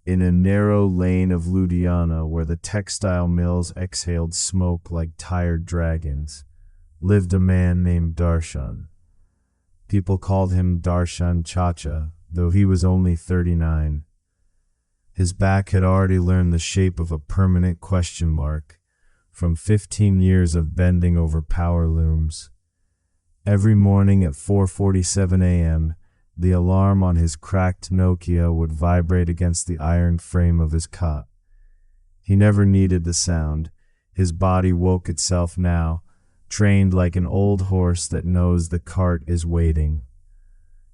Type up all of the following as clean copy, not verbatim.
In a narrow lane of Ludhiana, where the textile mills exhaled smoke like tired dragons, lived a man named Darshan. People called him Darshan Chacha, though he was only 39. His back had already learned the shape of a permanent question mark, from 15 years of bending over power looms. Every morning at 4:47 a.m., the alarm on his cracked Nokia would vibrate against the iron frame of his cot. He never needed the sound. His body woke itself now, trained like an old horse that knows the cart is waiting.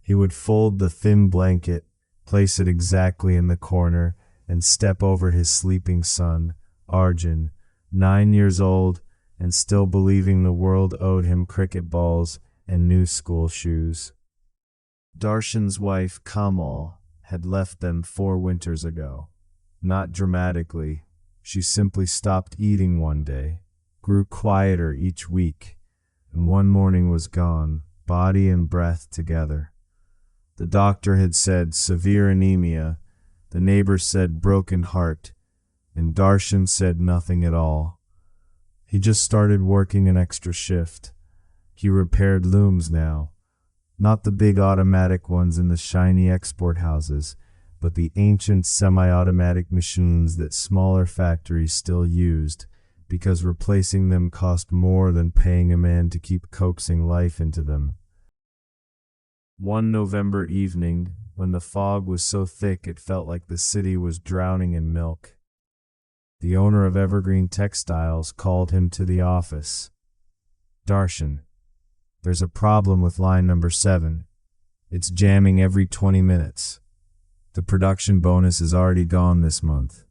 He would fold the thin blanket, place it exactly in the corner, and step over his sleeping son, Arjun, 9 years old, and still believing the world owed him cricket balls and new school shoes. Darshan's wife, Kamal, had left them 4 winters ago. Not dramatically. She simply stopped eating one day, grew quieter each week, and one morning was gone, body and breath together. The doctor had said severe anemia, the neighbors said broken heart, and Darshan said nothing at all. He just started working an extra shift. He repaired looms now. Not the big automatic ones in the shiny export houses, but the ancient semi-automatic machines that smaller factories still used, because replacing them cost more than paying a man to keep coaxing life into them. One November evening, when the fog was so thick it felt like the city was drowning in milk, the owner of Evergreen Textiles called him to the office. "Darshan, there's a problem with line number 7. It's jamming every 20 minutes. The production bonus is already gone this month.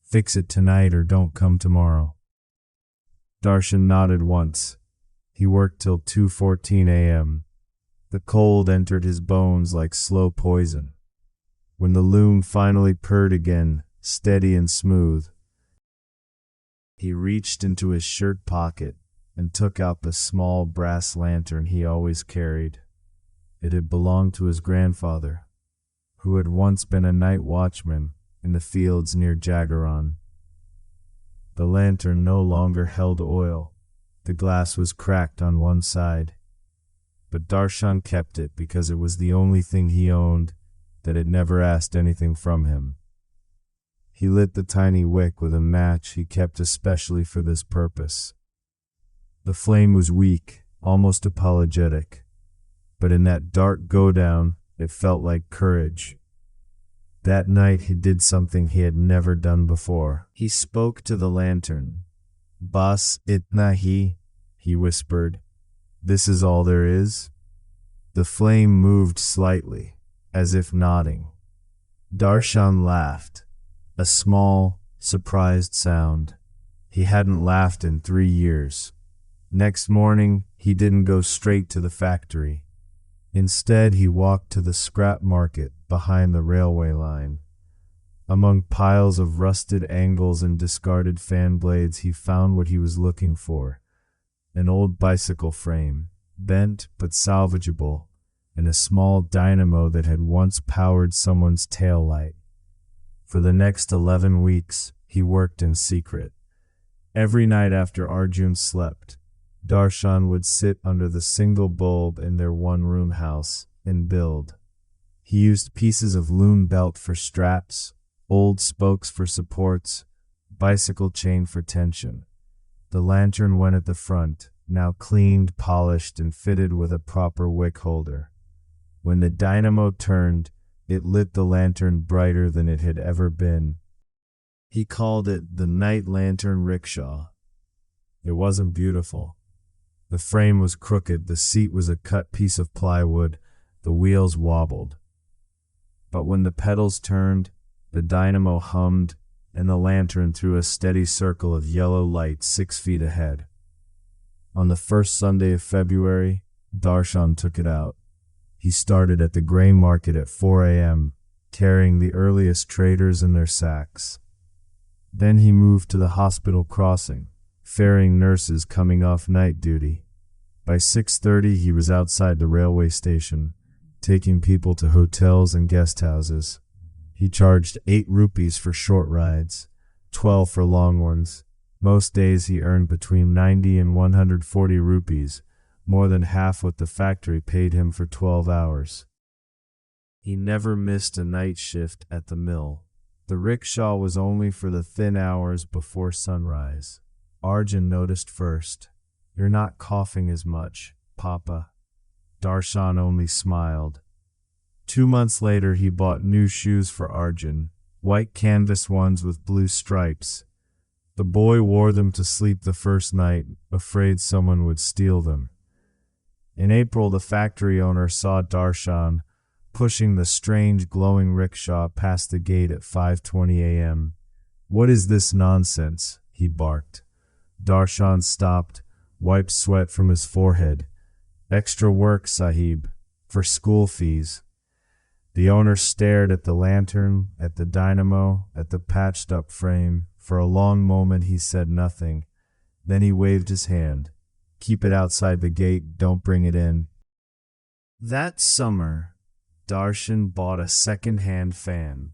Fix it tonight or don't come tomorrow." Darshan nodded once. He worked till 2:14 a.m. The cold entered his bones like slow poison. When the loom finally purred again, steady and smooth, he reached into his shirt pocket and took out the small brass lantern he always carried. It had belonged to his grandfather, who had once been a night watchman in the fields near Jagaran. The lantern no longer held oil. The glass was cracked on one side. But Darshan kept it because it was the only thing he owned that had never asked anything from him. He lit the tiny wick with a match he kept especially for this purpose. The flame was weak, almost apologetic, but in that dark go-down, it felt like courage. That night he did something he had never done before. He spoke to the lantern. "Bas itna hi," he whispered. "This is all there is?" The flame moved slightly, as if nodding. Darshan laughed, a small, surprised sound. He hadn't laughed in 3 years. Next morning, he didn't go straight to the factory. Instead, he walked to the scrap market behind the railway line. Among piles of rusted angles and discarded fan blades, he found what he was looking for: an old bicycle frame, bent but salvageable, and a small dynamo that had once powered someone's tail light. For the next 11 weeks, he worked in secret. Every night after Arjun slept, Darshan would sit under the single bulb in their one-room house and build. He used pieces of loom belt for straps, old spokes for supports, bicycle chain for tension. The lantern went at the front, now cleaned, polished, and fitted with a proper wick holder. When the dynamo turned, it lit the lantern brighter than it had ever been. He called it the night lantern rickshaw. It wasn't beautiful. The frame was crooked, the seat was a cut piece of plywood, the wheels wobbled. But when the pedals turned, the dynamo hummed, and the lantern threw a steady circle of yellow light 6 feet ahead. On the first Sunday of February, Darshan took it out. He started at the grain market at 4 a.m., carrying the earliest traders in their sacks. Then he moved to the hospital crossing, ferrying nurses coming off night duty. By 6:30 he was outside the railway station, taking people to hotels and guest houses. He He charged 8 rupees for short rides, 12 for long ones. Most days he earned between 90 and 140 rupees, more than half what the factory paid him for 12 hours. He never missed a night shift at the mill. The rickshaw was only for the thin hours before sunrise. Arjun noticed first. "You're not coughing as much, Papa." Darshan only smiled. 2 months later, he bought new shoes for Arjun, white canvas ones with blue stripes. The boy wore them to sleep the first night, afraid someone would steal them. In April, the factory owner saw Darshan pushing the strange glowing rickshaw past the gate at 5:20 a.m. "What is this nonsense?" he barked. Darshan stopped, wiped sweat from his forehead. "Extra work, Sahib, for school fees." The owner stared at the lantern, at the dynamo, at the patched-up frame. For a long moment he said nothing. Then he waved his hand. "Keep it outside the gate, don't bring it in." That summer, Darshan bought a second-hand fan,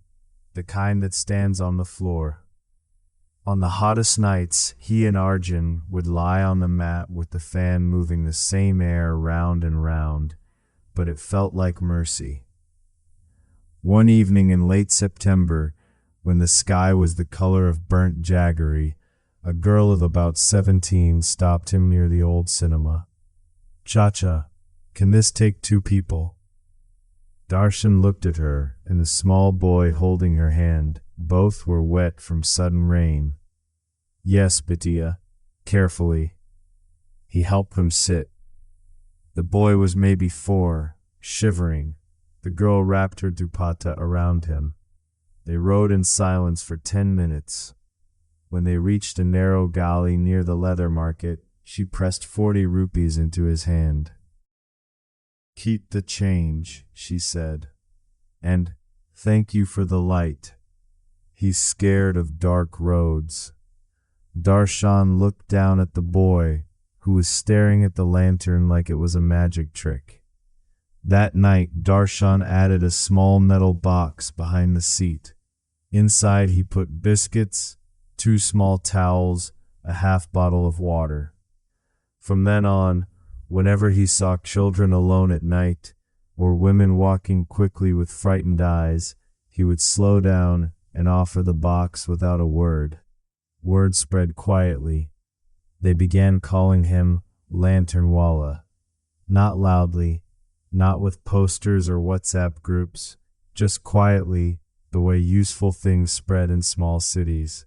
the kind that stands on the floor. On the hottest nights, he and Arjun would lie on the mat with the fan moving the same air round and round, but it felt like mercy. One evening in late September, when the sky was the color of burnt jaggery, a girl of about 17 stopped him near the old cinema. "Chacha, can this take 2 people?" Darshan looked at her and the small boy holding her hand. Both were wet from sudden rain. "Yes, Bitiya," carefully. He helped him sit. The boy was maybe 4, shivering. The girl wrapped her dupatta around him. They rode in silence for 10 minutes. When they reached a narrow gully near the leather market, she pressed 40 rupees into his hand. "Keep the change," she said. "And thank you for the light." He's scared of dark roads. Darshan looked down at the boy, who was staring at the lantern like it was a magic trick. That night, Darshan added a small metal box behind the seat. Inside he put biscuits, 2 small towels, a half bottle of water. From then on, whenever he saw children alone at night, or women walking quickly with frightened eyes, he would slow down and offer the box without a word. Word spread quietly. They began calling him Lanternwala. Not loudly, not with posters or WhatsApp groups, just quietly, the way useful things spread in small cities.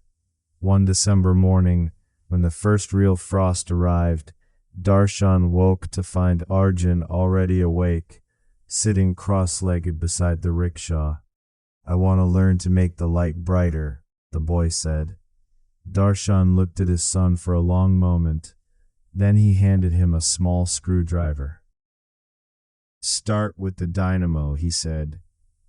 One December morning, when the first real frost arrived, Darshan woke to find Arjun already awake, sitting cross-legged beside the rickshaw. "I want to learn to make the light brighter," the boy said. Darshan looked at his son for a long moment. Then he handed him a small screwdriver. "Start with the dynamo," he said.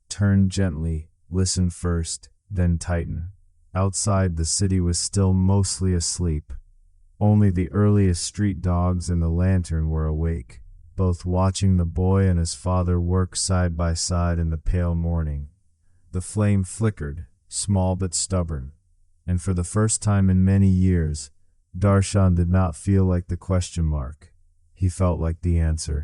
"Turn gently, listen first, then tighten." Outside, the city was still mostly asleep. Only the earliest street dogs and the lantern were awake, both watching the boy and his father work side by side in the pale morning. The flame flickered, small but stubborn, and for the first time in many years, Darshan did not feel like the question mark. He felt like the answer.